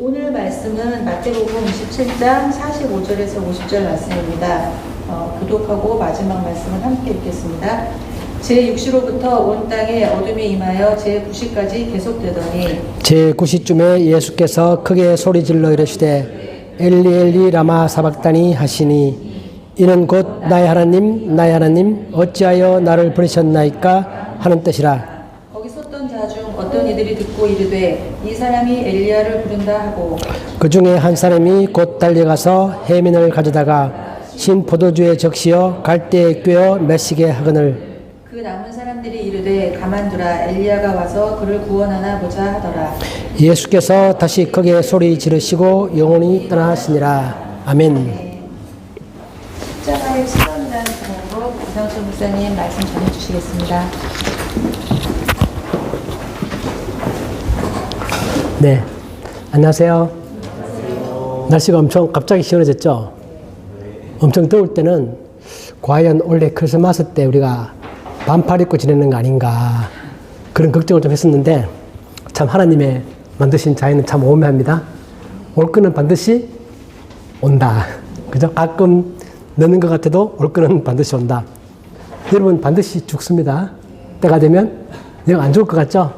오늘 말씀은 마태복음 27장 45절에서 50절 말씀입니다. 교독하고 마지막 말씀을 함께 읽겠습니다. 제6시로부터 온 땅에 어둠이 임하여 제9시까지 계속되더니 제9시쯤에 예수께서 크게 소리질러 이르시되 엘리 엘리 라마 사박다니 하시니 이는 곧 나의 하나님 나의 하나님 어찌하여 나를 버리셨나이까 하는 뜻이라. 거기 섰던 자 중 어떤 이들이 듣고 이르되 이 사람이 엘리야를 부른다 하고 그 중에 한 사람이 곧 달려가서 해민을 가져다가 신 포도주에 적시어 갈대에 꿰어 메시게 하거늘 그 남은 사람들이 이르되 가만두라 엘리야가 와서 그를 구원하나 보자 하더라. 예수께서 다시 크게 소리 지르시고 영원히 떠나시니라. 아멘. 십자가의 시선이라는 제목으로 이상철 목사님 말씀 전해주시겠습니다. 네, 안녕하세요. 날씨가 엄청 갑자기 시원해졌죠? 엄청 더울 때는 과연 원래 크리스마스 때 우리가 반팔 입고 지내는 거 아닌가 그런 걱정을 좀 했었는데 참 하나님의 만드신 자연은 참 오묘합니다. 올 거는 반드시 온다. 그죠? 가끔 늦는 것 같아도 올 거는 반드시 온다. 여러분 반드시 죽습니다. 때가 되면 영 안 죽을 것 같죠?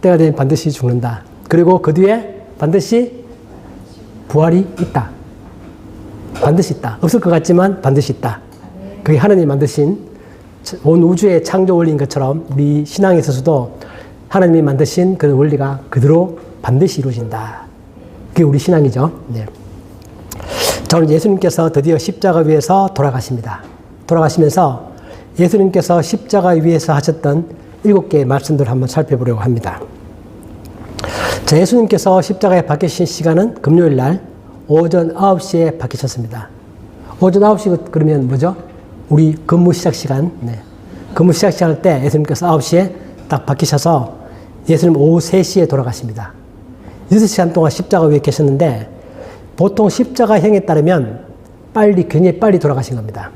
때가 되면 반드시 죽는다. 그리고 그 뒤에 반드시 부활이 있다. 반드시 있다. 없을 것 같지만 반드시 있다. 그게 하나님이 만드신 온 우주의 창조 원리인 것처럼 우리 신앙에 있어서도 하나님이 만드신 그런 원리가 그대로 반드시 이루어진다. 그게 우리 신앙이죠. 네. 자, 오늘 예수님께서 드디어 십자가 위에서 돌아가십니다. 돌아가시면서 예수님께서 십자가 위에서 하셨던 7개의 말씀들을 한번 살펴보려고 합니다. 자, 예수님께서 십자가에 박히신 시간은 금요일 날 오전 9시에 박히셨습니다. 오전 9시 그러면 뭐죠? 우리 근무 시작 시간. 네. 근무 시작 시간할 때 예수님께서 9시에 딱 박히셔서 예수님 오후 3시에 돌아가십니다. 6시간 동안 십자가 위에 계셨는데 보통 십자가형에 따르면 굉장히 빨리 돌아가신 겁니다.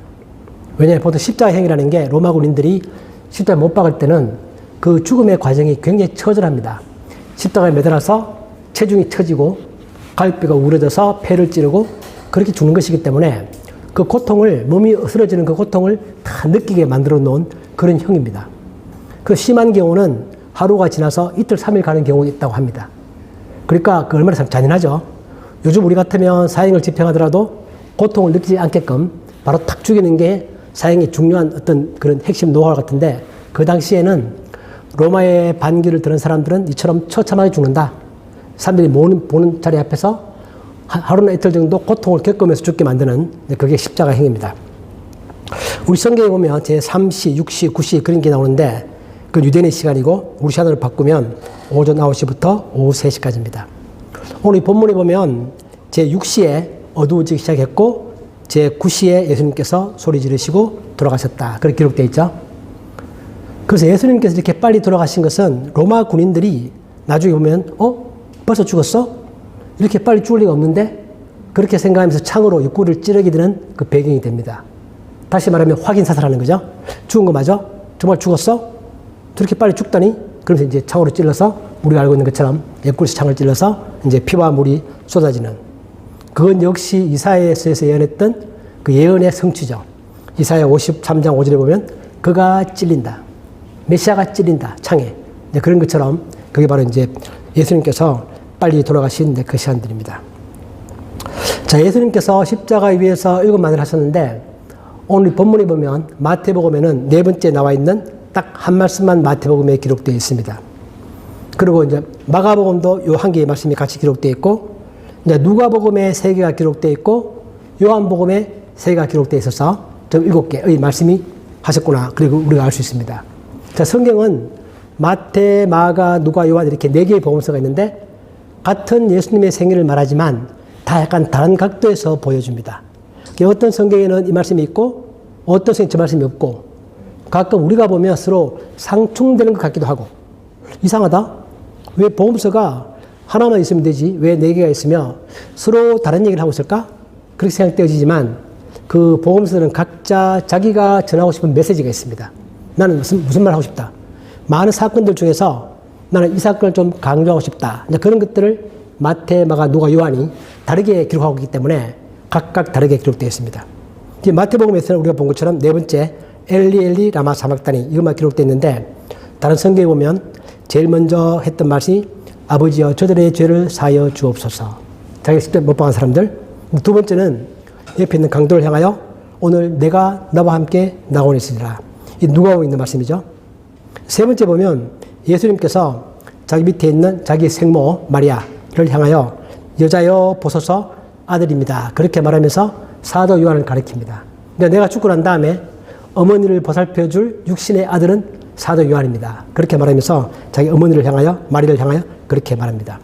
왜냐하면 보통 십자가형이라는 게 로마 군인들이 십자가에 못 박을 때는 그 죽음의 과정이 굉장히 처절합니다. 십자가에 매달아서 체중이 처지고 갈비가 우러져서 폐를 찌르고 그렇게 죽는 것이기 때문에 그 고통을, 몸이 으스러지는 그 고통을 다 느끼게 만들어 놓은 그런 형입니다. 그 심한 경우는 하루가 지나서 이틀, 3일 가는 경우가 있다고 합니다. 그러니까 그 얼마나 잔인하죠. 요즘 우리 같으면 사형을 집행하더라도 고통을 느끼지 않게끔 바로 탁 죽이는 게 사형의 중요한 어떤 그런 핵심 노하우 같은데 그 당시에는 로마의 반기를 들은 사람들은 이처럼 처참하게 죽는다. 사람들이 보는 자리 앞에서 하루나 이틀 정도 고통을 겪으면서 죽게 만드는 그게 십자가형입니다. 우리 성경에 보면 제3시, 6시, 9시 그런 게 나오는데 그건 유대인의 시간이고 우리 시간으로 바꾸면 오전 9시부터 오후 3시까지입니다. 오늘 이 본문에 보면 제6시에 어두워지기 시작했고 제9시에 예수님께서 소리 지르시고 돌아가셨다. 그렇게 기록되어 있죠. 그래서 예수님께서 이렇게 빨리 돌아가신 것은 로마 군인들이 나중에 보면 벌써 죽었어? 이렇게 빨리 죽을 리가 없는데 그렇게 생각하면서 창으로 입구를 찌르게 되는 그 배경이 됩니다. 다시 말하면 확인 사살하는 거죠. 죽은 거 맞아? 정말 죽었어? 저렇게 빨리 죽다니? 그러면서 이제 창으로 찔러서 우리가 알고 있는 것처럼 입구에서 창을 찔러서 이제 피와 물이 쏟아지는 그건 역시 이사야서에서 예언했던 그 예언의 성취죠. 이사야 53장 5절에 보면 그가 찔린다. 메시아가 찔린다. 창에. 그런 것처럼 그게 바로 이제 예수님께서 빨리 돌아가신 그 시간들입니다. 자, 예수님께서 십자가 위에서 7만을 하셨는데 오늘 본문에 보면 마태복음에는 4번째 나와 있는 딱 한 말씀만 마태복음에 기록되어 있습니다. 그리고 이제 마가복음도 요 한 개의 말씀이 같이 기록되어 있고 이제 누가복음에 3개가 기록되어 있고 요한복음에 3개가 기록되어 있어서 좀 7개의 말씀이 하셨구나. 그리고 우리가 알 수 있습니다. 자, 성경은 마태, 마가, 누가, 요한 이렇게 4개의 복음서가 있는데 같은 예수님의 생일을 말하지만 다 약간 다른 각도에서 보여줍니다. 어떤 성경에는 이 말씀이 있고 어떤 성경에 저 말씀이 없고 가끔 우리가 보면 서로 상충되는 것 같기도 하고 이상하다. 왜 복음서가 하나만 있으면 되지 왜 4개가 있으며 서로 다른 얘기를 하고 있을까? 그렇게 생각되어지지만 그 복음서는 각자 자기가 전하고 싶은 메시지가 있습니다. 나는 무슨 말 하고 싶다. 많은 사건들 중에서 나는 이 사건을 좀 강조하고 싶다. 그런 것들을 마태, 마가, 누가, 요한이 다르게 기록하고 있기 때문에 각각 다르게 기록되어 있습니다. 마태복음에서는 우리가 본 것처럼 네 번째 엘리 엘리 라마 사박다니 이것만 기록되어 있는데 다른 성경에 보면 제일 먼저 했던 말이 아버지여 저들의 죄를 사하여 주옵소서. 자기가 직접 못 박은 사람들. 두 번째는 옆에 있는 강도를 향하여 오늘 내가 나와 함께 나오니 있으리라. 이 누가복음에 있는 말씀이죠. 세 번째 보면 예수님께서 자기 밑에 있는 자기 생모 마리아를 향하여 여자여 보소서 아들입니다. 그렇게 말하면서 사도 요한을 가리킵니다. 근데 내가 죽고 난 다음에 어머니를 보살펴 줄 육신의 아들은 사도 요한입니다. 그렇게 말하면서 자기 어머니를 향하여 마리를 향하여 그렇게 말합니다.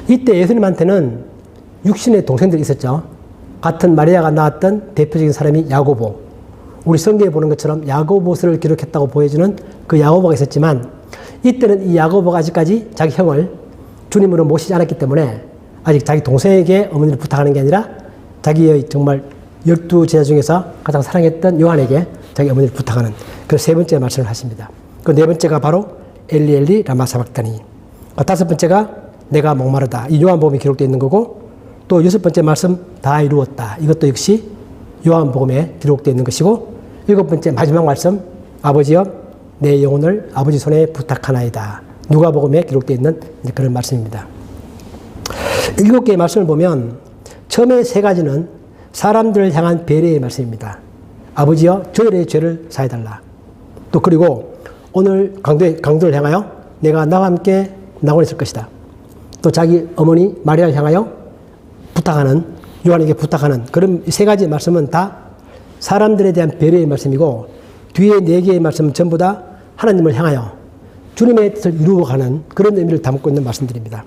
이때 예수님한테는 육신의 동생들이 있었죠. 같은 마리아가 낳았던 대표적인 사람이 야고보. 우리 성경에 보는 것처럼 야고보서를 기록했다고 보여주는 그 야고보가 있었지만 이때는 이 야고보가 아직까지 자기 형을 주님으로 모시지 않았기 때문에 아직 자기 동생에게 어머니를 부탁하는 게 아니라 자기의 정말 12제자 중에서 가장 사랑했던 요한에게 자기 어머니를 부탁하는 그 세 번째 말씀을 하십니다. 그 네 번째가 바로 엘리 엘리 라마 사박다니. 다섯 번째가 내가 목마르다. 이 요한복음에 기록되어 있는 거고 또 여섯 번째 말씀 다 이루었다. 이것도 역시 요한복음에 기록되어 있는 것이고 일곱 번째 마지막 말씀 아버지여 내 영혼을 아버지 손에 부탁하나이다. 누가복음에 기록되어 있는 그런 말씀입니다. 일곱 개의 말씀을 보면 처음에 세 가지는 사람들을 향한 배려의 말씀입니다. 아버지여 저들의 죄를 사해달라. 또 그리고 오늘 강도를 향하여 내가 나와 함께 나오고 있을 것이다. 또 자기 어머니 마리아를 향하여 부탁하는 요한에게 부탁하는 그런 세 가지 말씀은 다 사람들에 대한 배려의 말씀이고 뒤에 네 개의 말씀은 전부 다 하나님을 향하여 주님의 뜻을 이루어가는 그런 의미를 담고 있는 말씀들입니다.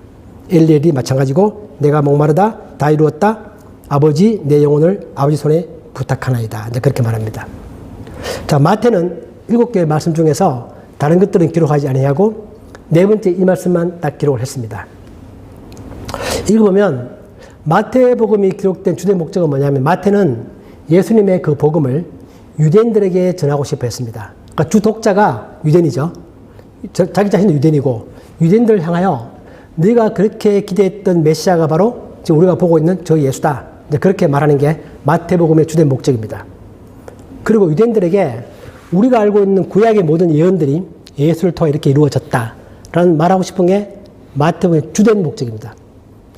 엘리엘이 마찬가지고 내가 목마르다 다 이루었다 아버지 내 영혼을 아버지 손에 부탁하나이다. 이제 그렇게 말합니다. 자, 마태는 7개의 말씀 중에서 다른 것들은 기록하지 아니하고 네 번째 이 말씀만 딱 기록을 했습니다. 읽어보면 마태복음이 기록된 주된 목적은 뭐냐면 마태는 예수님의 그 복음을 유대인들에게 전하고 싶어 했습니다. 그러니까 주 독자가 유대인이죠. 자기 자신도 유대인이고 유대인들을 향하여 네가 그렇게 기대했던 메시아가 바로 지금 우리가 보고 있는 저 예수다. 그렇게 말하는 게 마태복음의 주된 목적입니다. 그리고 유대인들에게 우리가 알고 있는 구약의 모든 예언들이 예수를 통해 이렇게 이루어졌다라는 말하고 싶은 게 마태복음의 주된 목적입니다.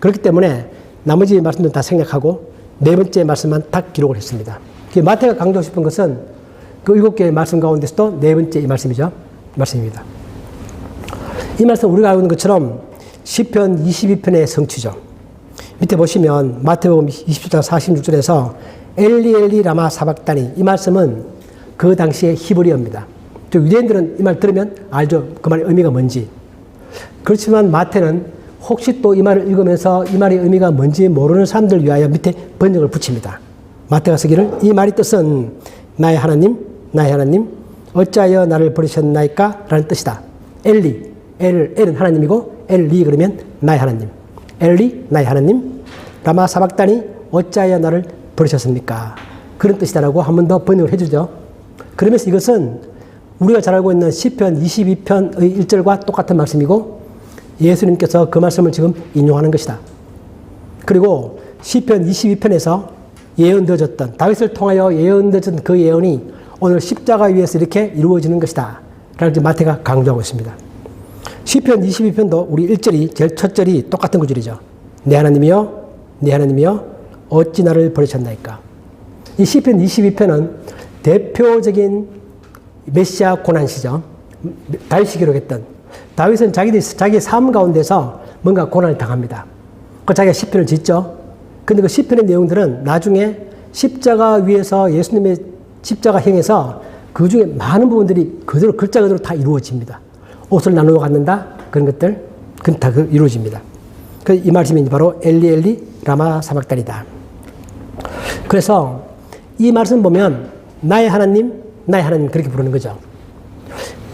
그렇기 때문에 나머지 말씀들은 다 생략하고 네 번째 말씀만 딱 기록을 했습니다. 마태가 강조하고 싶은 것은 그 7개의 말씀 가운데서도 네 번째 이 말씀입니다. 이 말씀 우리가 알고 있는 것처럼 시편 22편의 성취죠. 밑에 보시면 마태복음 27장 46절에서 엘리 엘리 라마 사박다니 이 말씀은 그 당시의 히브리어입니다. 유대인들은 이 말 들으면 알죠. 그 말의 의미가 뭔지. 그렇지만 마태는 혹시 또 이 말을 읽으면서 이 말의 의미가 뭔지 모르는 사람들 위하여 밑에 번역을 붙입니다. 마태가 쓰기를 이 말의 뜻은 나의 하나님 어찌하여 나를 버리셨나이까? 라는 뜻이다. 엘은 하나님이고 엘리 그러면 나의 하나님. 엘리 나의 하나님 라마 사박다니 어찌하여 나를 버리셨습니까? 그런 뜻이다라고 한 번 더 번역을 해주죠. 그러면서 이것은 우리가 잘 알고 있는 시편 22편의 1절과 똑같은 말씀이고 예수님께서 그 말씀을 지금 인용하는 것이다. 그리고 시편 22편에서 예언되어졌던 다윗을 통하여 예언되어진 그 예언이 오늘 십자가 위에서 이렇게 이루어지는 것이다. 라고 마태가 강조하고 있습니다. 시편 22편도 우리 1절이 제일 첫 절이 똑같은 구절이죠. 내 하나님이여 어찌 나를 버리셨나이까. 이 시편 22편은 대표적인 메시아 고난시죠. 다윗이 기록했던 다윗은 자기의 삶 가운데서 뭔가 고난을 당합니다. 그 자기가 시편을 짓죠. 근데 그 시편의 내용들은 나중에 십자가 위에서 예수님의 십자가형에서 그 중에 많은 부분들이 그대로 글자 그대로 다 이루어집니다. 옷을 나누어 갖는다 그런 것들 그건 다 이루어집니다. 이 말씀이 바로 엘리 엘리 라마 사박다니다. 그래서 이 말씀 보면 나의 하나님 그렇게 부르는 거죠.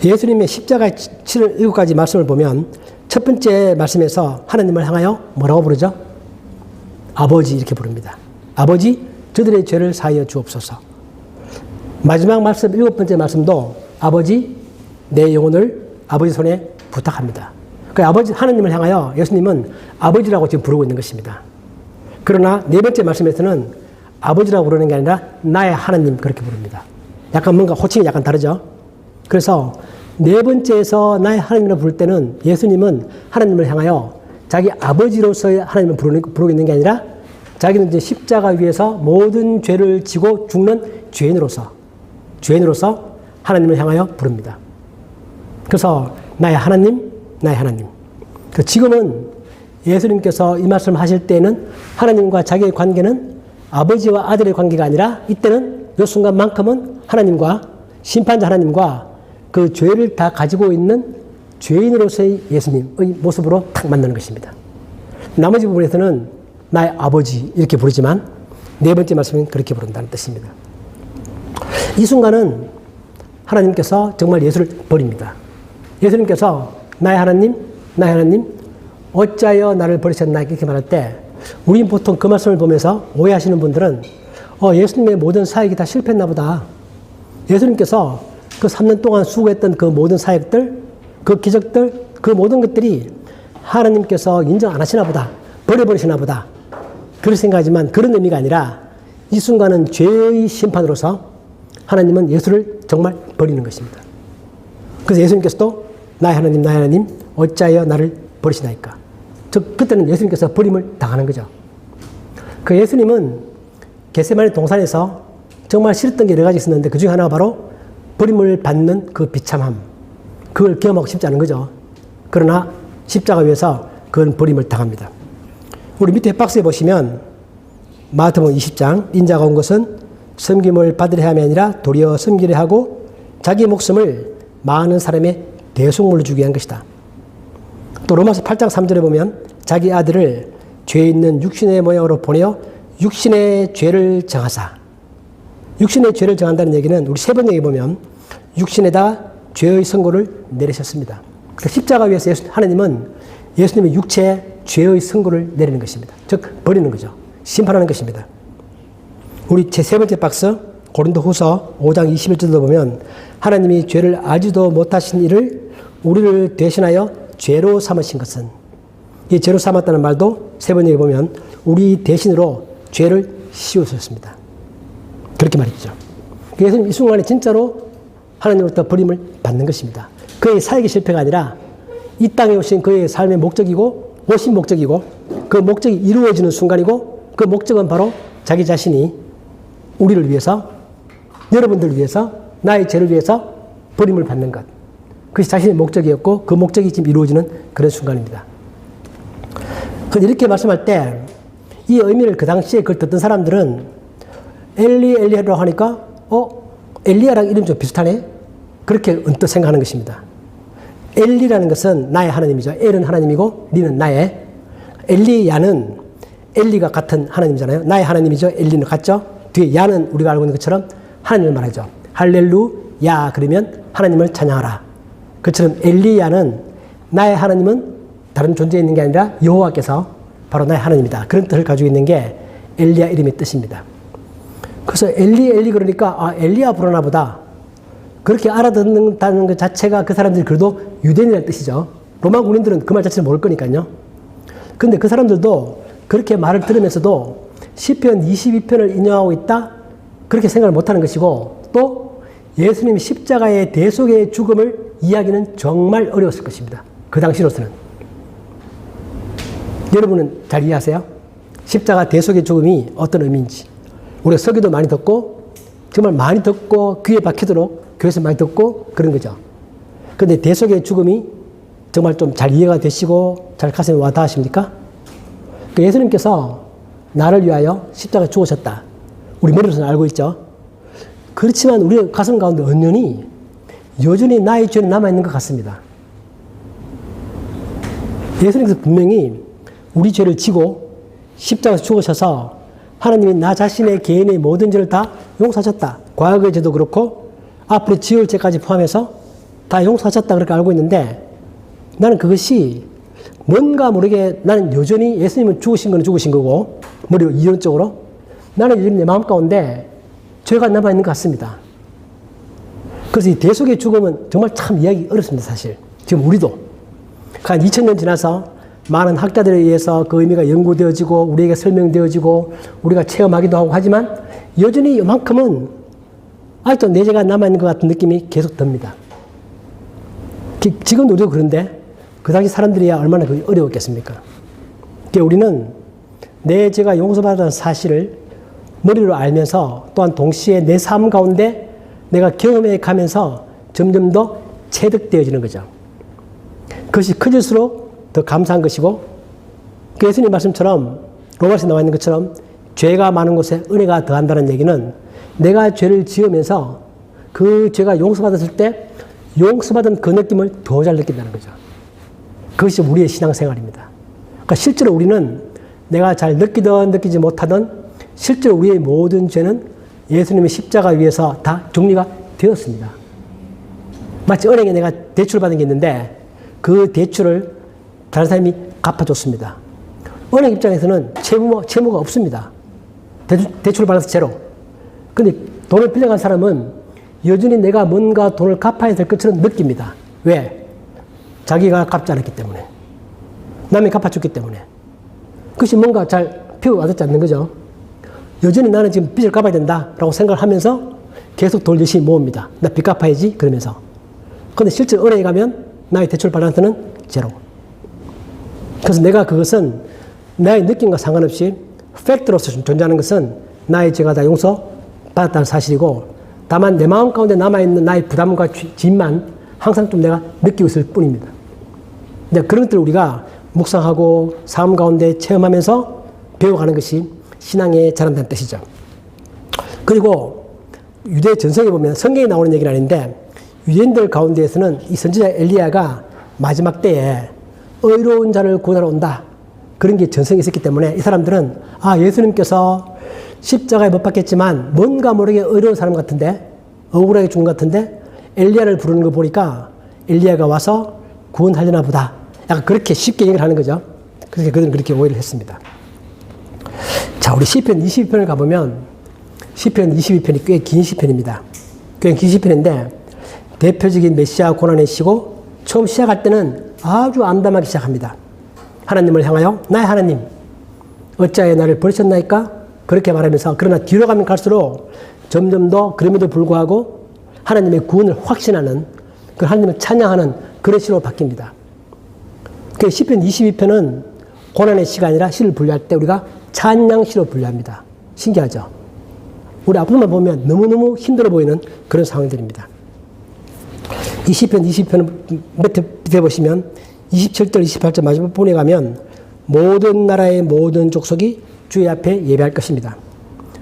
예수님의 십자가에 치는 7가지 말씀을 보면 첫 번째 말씀에서 하나님을 향하여 뭐라고 부르죠? 아버지 이렇게 부릅니다. 아버지 저들의 죄를 사하여 주옵소서. 마지막 말씀 7번째 말씀도 아버지 내 영혼을 아버지 손에 부탁합니다. 그 아버지, 하나님을 향하여 예수님은 아버지라고 지금 부르고 있는 것입니다. 그러나 네 번째 말씀에서는 아버지라고 부르는 게 아니라 나의 하나님 그렇게 부릅니다. 약간 뭔가 호칭이 약간 다르죠. 그래서 네 번째에서 나의 하나님이라고 부를 때는 예수님은 하나님을 향하여 자기 아버지로서의 하나님을 부르고 있는 게 아니라 자기는 이제 십자가 위에서 모든 죄를 지고 죽는 죄인으로서 하나님을 향하여 부릅니다. 그래서 나의 하나님, 나의 하나님. 지금은 예수님께서 이 말씀을 하실 때는 하나님과 자기의 관계는 아버지와 아들의 관계가 아니라 이때는 이 순간만큼은 하나님과 심판자 하나님과 그 죄를 다 가지고 있는 죄인으로서의 예수님의 모습으로 탁 만나는 것입니다. 나머지 부분에서는 나의 아버지 이렇게 부르지만 네 번째 말씀은 그렇게 부른다는 뜻입니다. 이 순간은 하나님께서 정말 예수를 버립니다. 예수님께서 나의 하나님, 나의 하나님 어찌하여 나를 버리셨나 이렇게 말할 때 우린 보통 그 말씀을 보면서 오해하시는 분들은 예수님의 모든 사역이 다 실패했나 보다. 예수님께서 그 3년 동안 수고했던 그 모든 사역들, 그 기적들, 그 모든 것들이 하나님께서 인정 안 하시나 보다. 버려버리시나 보다. 그렇게 생각하지만 그런 의미가 아니라 이 순간은 죄의 심판으로서 하나님은 예수를 정말 버리는 것입니다. 그래서 예수님께서도 나의 하나님, 나의 하나님 어찌하여 나를 버리시나이까. 그때는 예수님께서 버림을 당하는 거죠. 그 예수님은 겟세마네 동산에서 정말 싫었던 게 여러 가지 있었는데 그 중에 하나가 바로 버림을 받는 그 비참함. 그걸 경험하고 싶지 않은 거죠. 그러나 십자가 위에서 그건 버림을 당합니다. 우리 밑에 박스에 보시면 마태복음 20장 인자가 온 것은 섬김을 받으려 함이 아니라 도리어 섬기려 하고 자기 목숨을 많은 사람의 대속물로 주기 위한 것이다. 또 로마서 8장 3절에 보면 자기 아들을 죄 있는 육신의 모양으로 보내어 육신의 죄를 정하사. 육신의 죄를 정한다는 얘기는 우리 세 번 얘기 보면 육신에다 죄의 선고를 내리셨습니다. 그러니까 십자가 위에서 하나님은 예수님의 육체에 죄의 선고를 내리는 것입니다. 즉 버리는 거죠. 심판하는 것입니다. 우리 제 세 번째 박스 고린도후서 5장 21절도 보면 하나님이 죄를 알지도 못하신 이를 우리를 대신하여 죄로 삼으신 것은, 이 죄로 삼았다는 말도 세 번째 보면 우리 대신으로 죄를 씌우셨습니다. 그렇게 말이죠. 그래서 이 순간에 진짜로 하나님으로부터 버림을 받는 것입니다. 그의 사역의 실패가 아니라 이 땅에 오신 그의 삶의 목적이고 오신 목적이고 그 목적이 이루어지는 순간이고 그 목적은 바로 자기 자신이 우리를 위해서, 여러분들을 위해서, 나의 죄를 위해서 버림을 받는 것. 그것이 자신의 목적이었고 그 목적이 지금 이루어지는 그런 순간입니다. 그런데 이렇게 말씀할 때 이 의미를 그 당시에 그걸 듣던 사람들은 엘리야라고 하니까 엘리야랑 이름 좀 비슷하네? 그렇게 언뜻 생각하는 것입니다. 엘리라는 것은 나의 하나님이죠. 엘은 하나님이고 리는 나의. 엘리야는 엘리가 같은 하나님이잖아요. 나의 하나님이죠. 엘리는 같죠. 뒤에 야는 우리가 알고 있는 것처럼 하나님을 말하죠. 할렐루야 그러면 하나님을 찬양하라. 그처럼 엘리야는 나의 하나님은 다른 존재에 있는 게 아니라 여호와께서 바로 나의 하나님이다. 그런 뜻을 가지고 있는 게 엘리야 이름의 뜻입니다. 그래서 엘리 그러니까 엘리야 부르나 보다. 그렇게 알아듣는다는 것 자체가 그 사람들이 그래도 유대인이라는 뜻이죠. 로마 군인들은 그 말 자체를 모를 거니까요. 그런데 그 사람들도 그렇게 말을 들으면서도 시편 22편을 인용하고 있다? 그렇게 생각을 못하는 것이고 또 예수님이 십자가의 대속의 죽음을 이야기는 정말 어려웠을 것입니다. 그 당시로서는. 여러분은 잘 이해하세요? 십자가 대속의 죽음이 어떤 의미인지. 우리가 서기도 많이 듣고 정말 많이 듣고 귀에 박히도록 교회에서 많이 듣고 그런 거죠. 그런데 대속의 죽음이 정말 좀 잘 이해가 되시고 잘 가슴에 와 닿으십니까? 예수님께서 나를 위하여 십자가에 죽으셨다. 우리 머리로서는 알고 있죠. 그렇지만 우리 가슴 가운데 언연히 여전히 나의 죄는 남아있는 것 같습니다. 예수님께서 분명히 우리 죄를 지고 십자가에서 죽으셔서 하나님이 나 자신의 개인의 모든 죄를 다 용서하셨다. 과거의 죄도 그렇고 앞으로 지을 죄까지 포함해서 다 용서하셨다 그렇게 알고 있는데 나는 그것이 뭔가 모르게 나는 여전히 예수님은 죽으신 건 죽으신 거고 머리로 이론적으로 나는 여전히 내 마음 가운데 죄가 남아있는 것 같습니다. 그래서 이 대속의 죽음은 정말 참 이해하기 어렵습니다. 사실 지금 우리도 한 2000년 지나서 많은 학자들에 의해서 그 의미가 연구되어지고 우리에게 설명되어지고 우리가 체험하기도 하고 하지만 여전히 이만큼은 아직도 내재가 남아있는 것 같은 느낌이 계속 듭니다. 지금도 우리도 그런데 그 당시 사람들이야 얼마나 그게 어려웠겠습니까? 그러니까 우리는 내 죄가 용서받았다는 사실을 머리로 알면서 또한 동시에 내 삶 가운데 내가 경험해 가면서 점점 더 체득되어지는 거죠. 그것이 커질수록 더 감사한 것이고 예수님 말씀처럼 로마서에 나와 있는 것처럼 죄가 많은 곳에 은혜가 더한다는 얘기는 내가 죄를 지으면서 그 죄가 용서받았을 때 용서받은 그 느낌을 더 잘 느낀다는 거죠. 그것이 우리의 신앙생활입니다. 그러니까 실제로 우리는 내가 잘 느끼든 느끼지 못하든 실제로 우리의 모든 죄는 예수님의 십자가 위에서 다 정리가 되었습니다. 마치 은행에 내가 대출을 받은 게 있는데 그 대출을 다른 사람이 갚아줬습니다. 은행 입장에서는 채무가 없습니다. 대출을 받아서 제로. 근데 돈을 빌려간 사람은 여전히 내가 뭔가 돈을 갚아야 될 것처럼 느낍니다. 왜? 자기가 갚지 않았기 때문에. 남이 갚아줬기 때문에. 그것이 뭔가 잘 피부가 와닿지 않는 거죠. 여전히 나는 지금 빚을 갚아야 된다라고 생각을 하면서 계속 돈 열심히 모읍니다. 나 빚 갚아야지 그러면서. 그런데 실제 은행에 가면 나의 대출 발란트는 제로. 그래서 내가 그것은 나의 느낌과 상관없이 팩트로서 존재하는 것은 나의 죄가 다 용서받았다는 사실이고 다만 내 마음 가운데 남아있는 나의 부담과 짐만 항상 좀 내가 느끼고 있을 뿐입니다. 그런 것들을 우리가 묵상하고 삶 가운데 체험하면서 배워가는 것이 신앙의 자란다는 뜻이죠. 그리고 유대 전성에 보면 성경에 나오는 얘기는 아닌데 유대인들 가운데에서는 이 선지자 엘리야가 마지막 때에 의로운 자를 구원하러 온다. 그런 게 전성이 있었기 때문에 이 사람들은 예수님께서 십자가에 못 박혔지만 뭔가 모르게 의로운 사람 같은데 억울하게 죽은 것 같은데 엘리야를 부르는 거 보니까 엘리야가 와서 구원하려나 보다. 약간 그렇게 쉽게 얘기를 하는 거죠. 그래서 그들은 그렇게 오해를 했습니다. 자, 우리 시편 22편을 가보면 시편 22편이 꽤 긴 시편입니다. 꽤 긴 시편인데 대표적인 메시아 고난의 시고 처음 시작할 때는 아주 암담하게 시작합니다. 하나님을 향하여 나의 하나님 어찌하여 나를 버리셨나이까? 그렇게 말하면서 그러나 뒤로 가면 갈수록 점점 더 그럼에도 불구하고 하나님의 구원을 확신하는 그 하나님을 찬양하는 그런 시로 바뀝니다. 그 시편 22편은 고난의 시가 아니라 시를 분류할 때 우리가 찬양시로 분류합니다. 신기하죠? 우리 앞으로만 보면 너무너무 힘들어 보이는 그런 상황들입니다. 이 시편 20편을 밑에 보시면 27절, 28절 마지막 부분에 가면 모든 나라의 모든 족속이 주의 앞에 예배할 것입니다.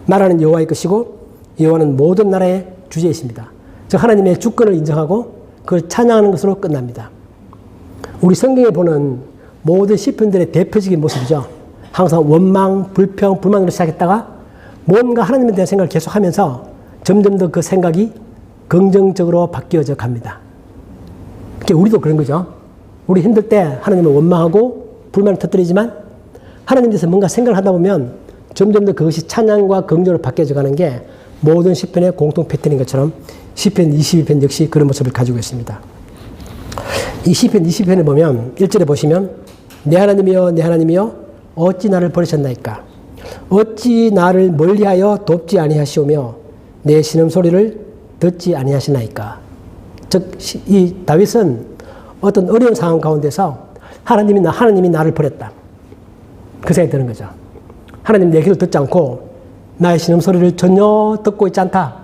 나라는 여호와의 것이고 여호와는 모든 나라의 주제이십니다. 즉 하나님의 주권을 인정하고 그걸 찬양하는 것으로 끝납니다. 우리 성경에 보는 모든 시편들의 대표적인 모습이죠. 항상 원망, 불평, 불만으로 시작했다가 뭔가 하나님에 대한 생각을 계속하면서 점점 더 그 생각이 긍정적으로 바뀌어져 갑니다. 그러니까 우리도 그런 거죠. 우리 힘들 때 하나님을 원망하고 불만을 터뜨리지만 하나님에 대해서 뭔가 생각을 하다 보면 점점 더 그것이 찬양과 긍정으로 바뀌어져 가는 게 모든 시편의 공통 패턴인 것처럼 시편 22편 역시 그런 모습을 가지고 있습니다. 이 시편 22편을 보면 1절에 보시면 내 하나님이여 내 하나님이여 어찌 나를 버리셨나이까? 어찌 나를 멀리하여 돕지 아니하시오며 내 신음소리를 듣지 아니하시나이까? 즉 이 다윗은 어떤 어려운 상황 가운데서 하나님이 나를 버렸다. 그 생각이 드는 거죠. 하나님 내 귀를 듣지 않고 나의 신음소리를 전혀 듣고 있지 않다.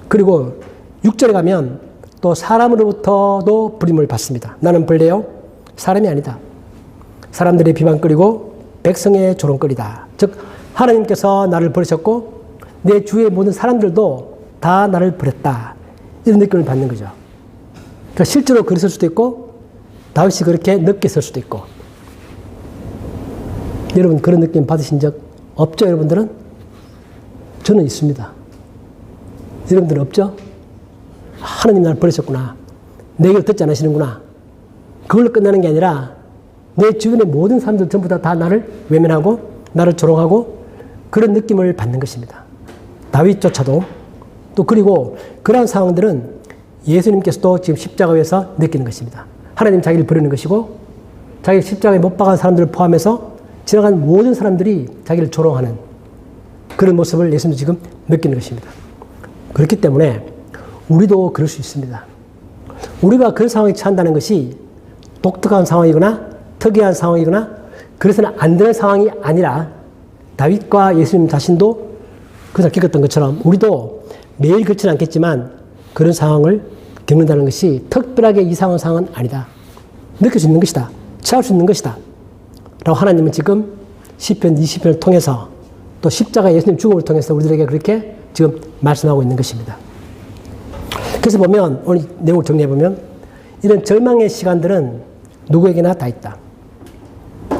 그리고 6절에 가면 또 사람으로부터도 부림을 받습니다. 나는 벌레요 사람이 아니다. 사람들의 비방거리고 백성의 조롱거리다. 즉 하나님께서 나를 버리셨고 내 주위의 모든 사람들도 다 나를 버렸다. 이런 느낌을 받는 거죠. 그러니까 실제로 그랬을 수도 있고 다윗이 그렇게 느꼈을 수도 있고. 여러분 그런 느낌 받으신 적 없죠? 여러분들은? 저는 있습니다. 여러분들은 없죠? 하나님 나를 버리셨구나. 내 얘기를 듣지 않으시는구나. 그걸로 끝나는 게 아니라 내 주변의 모든 사람들 전부 다 나를 외면하고 나를 조롱하고 그런 느낌을 받는 것입니다. 다윗조차도 또 그리고 그러한 상황들은 예수님께서도 지금 십자가 위에서 느끼는 것입니다. 하나님 자기를 버리는 것이고 자기 십자가에 못 박은 사람들을 포함해서 지나간 모든 사람들이 자기를 조롱하는 그런 모습을 예수님도 지금 느끼는 것입니다. 그렇기 때문에 우리도 그럴 수 있습니다. 우리가 그런 상황에 처한다는 것이 독특한 상황이거나 특이한 상황이거나 그래서는 안 되는 상황이 아니라 다윗과 예수님 자신도 그것을 겪었던 것처럼 우리도 매일 그렇지는 않겠지만 그런 상황을 겪는다는 것이 특별하게 이상한 상황은 아니다. 느낄 수 있는 것이다. 취할 수 있는 것이다. 라고 하나님은 지금 시편 20편을 통해서 또 십자가 예수님 죽음을 통해서 우리들에게 그렇게 지금 말씀하고 있는 것입니다. 그래서 보면 오늘 내용을 정리해보면 이런 절망의 시간들은 누구에게나 다 있다.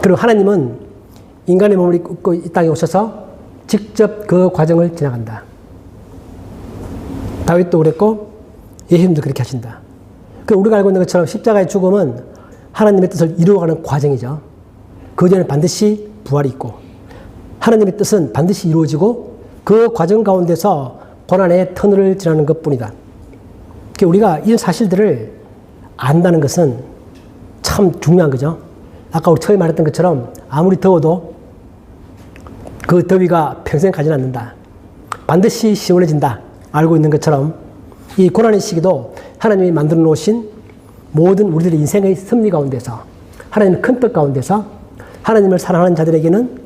그리고 하나님은 인간의 몸을 입고 이 땅에 오셔서 직접 그 과정을 지나간다. 다윗도 그랬고 예수님도 그렇게 하신다. 우리가 알고 있는 것처럼 십자가의 죽음은 하나님의 뜻을 이루어가는 과정이죠. 그 전에 반드시 부활이 있고 하나님의 뜻은 반드시 이루어지고 그 과정 가운데서 고난의 터널을 지나는 것뿐이다. 우리가 이런 사실들을 안다는 것은 참 중요한 거죠. 아까 우리 처음에 말했던 것처럼 아무리 더워도 그 더위가 평생 가지는 않는다. 반드시 시원해진다. 알고 있는 것처럼 이 고난의 시기도 하나님이 만들어 놓으신 모든 우리들의 인생의 섭리 가운데서 하나님의 큰 뜻 가운데서 하나님을 사랑하는 자들에게는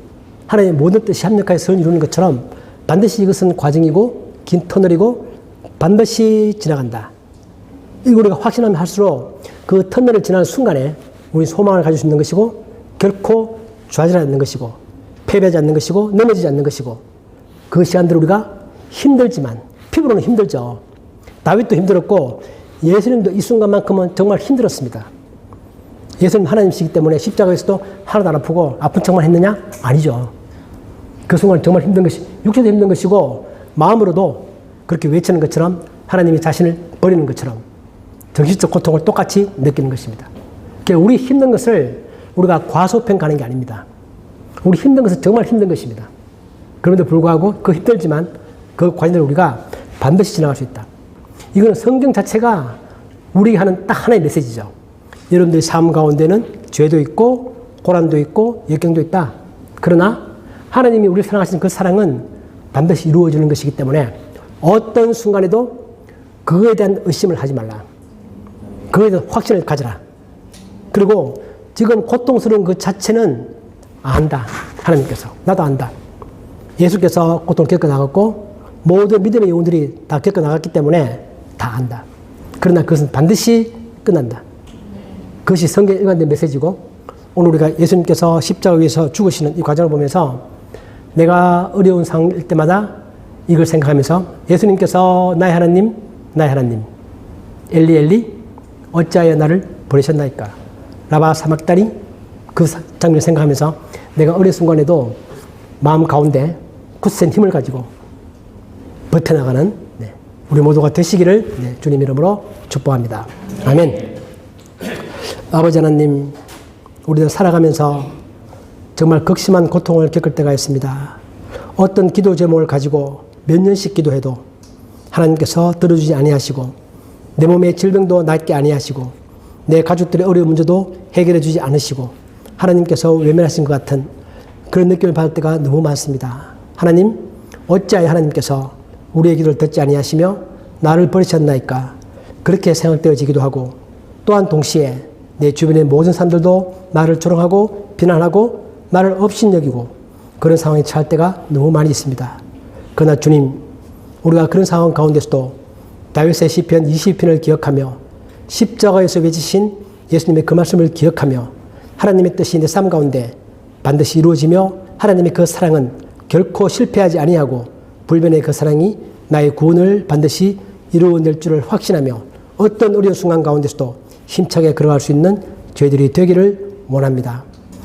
하나님의 모든 뜻이 합력하여 선을 이루는 것처럼 반드시 이것은 과정이고 긴 터널이고 반드시 지나간다. 이거 우리가 확신하면 할수록 그 터널을 지나는 순간에 우리 소망을 가질 수 있는 것이고 결코 좌절하지 않는 것이고 패배하지 않는 것이고 넘어지지 않는 것이고 그 시간들 우리가 힘들지만 피부로는 힘들죠. 다윗도 힘들었고 예수님도 이 순간만큼은 정말 힘들었습니다. 예수님 하나님이시기 때문에 십자가에서도 하나도 안 아프고 아픈 척만 했느냐? 아니죠. 그 순간 정말 힘든 것이 육체도 힘든 것이고 마음으로도 그렇게 외치는 것처럼 하나님이 자신을 버리는 것처럼 정신적 고통을 똑같이 느끼는 것입니다. 우리 힘든 것을 우리가 과소평가하는 게 아닙니다. 우리 힘든 것은 정말 힘든 것입니다. 그런데 불구하고 그 힘들지만 그 과정을 우리가 반드시 지나갈 수 있다. 이건 성경 자체가 우리에게 하는 딱 하나의 메시지죠. 여러분들의 삶 가운데는 죄도 있고 고난도 있고 역경도 있다. 그러나 하나님이 우리를 사랑하시는 그 사랑은 반드시 이루어지는 것이기 때문에 어떤 순간에도 그거에 대한 의심을 하지 말라. 그거에 대한 확신을 가져라. 그리고 지금 고통스러운 그 자체는 안다. 하나님께서. 나도 안다. 예수께서 고통을 겪어나갔고 모든 믿음의 영혼들이 다 겪어나갔기 때문에 다 안다. 그러나 그것은 반드시 끝난다. 그것이 성경에 일관된 메시지고 오늘 우리가 예수님께서 십자가 위에서 죽으시는 이 과정을 보면서 내가 어려운 상황일 때마다 이걸 생각하면서 예수님께서 나의 하나님 엘리 엘리 어찌하여 나를 버리셨나이까 라바 사막다니 그 장면을 생각하면서 내가 어려운 순간에도 마음 가운데 굳센 힘을 가지고 버텨나가는 우리 모두가 되시기를 주님 이름으로 축복합니다. 아멘. 아버지 하나님, 우리들 살아가면서 정말 극심한 고통을 겪을 때가 있습니다. 어떤 기도 제목을 가지고 몇 년씩 기도해도 하나님께서 들어주지 아니하시고 내 몸의 질병도 낫게 아니하시고 내 가족들의 어려운 문제도 해결해 주지 않으시고 하나님께서 외면하신 것 같은 그런 느낌을 받을 때가 너무 많습니다. 하나님, 어찌하여 하나님께서 우리의 기도를 듣지 아니하시며 나를 버리셨나이까 그렇게 생각되어지기도 하고 또한 동시에 내 주변의 모든 사람들도 나를 조롱하고 비난하고 나를 업신여기고 그런 상황에 처할 때가 너무 많이 있습니다. 그러나 주님, 우리가 그런 상황 가운데서도 다윗의 시편 20편을 기억하며 십자가에서 외치신 예수님의 그 말씀을 기억하며 하나님의 뜻이 내 삶 가운데 반드시 이루어지며 하나님의 그 사랑은 결코 실패하지 아니하고 불변의 그 사랑이 나의 구원을 반드시 이루어낼 줄을 확신하며 어떤 어려운 순간 가운데서도 힘차게 걸어갈 수 있는 저희들이 되기를 원합니다.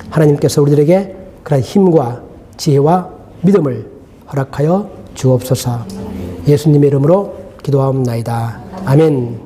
하나님께서 우리들에게 그런 힘과 지혜와 믿음을 허락하여 주옵소서. 예수님의 이름으로 기도하옵나이다. 아멘.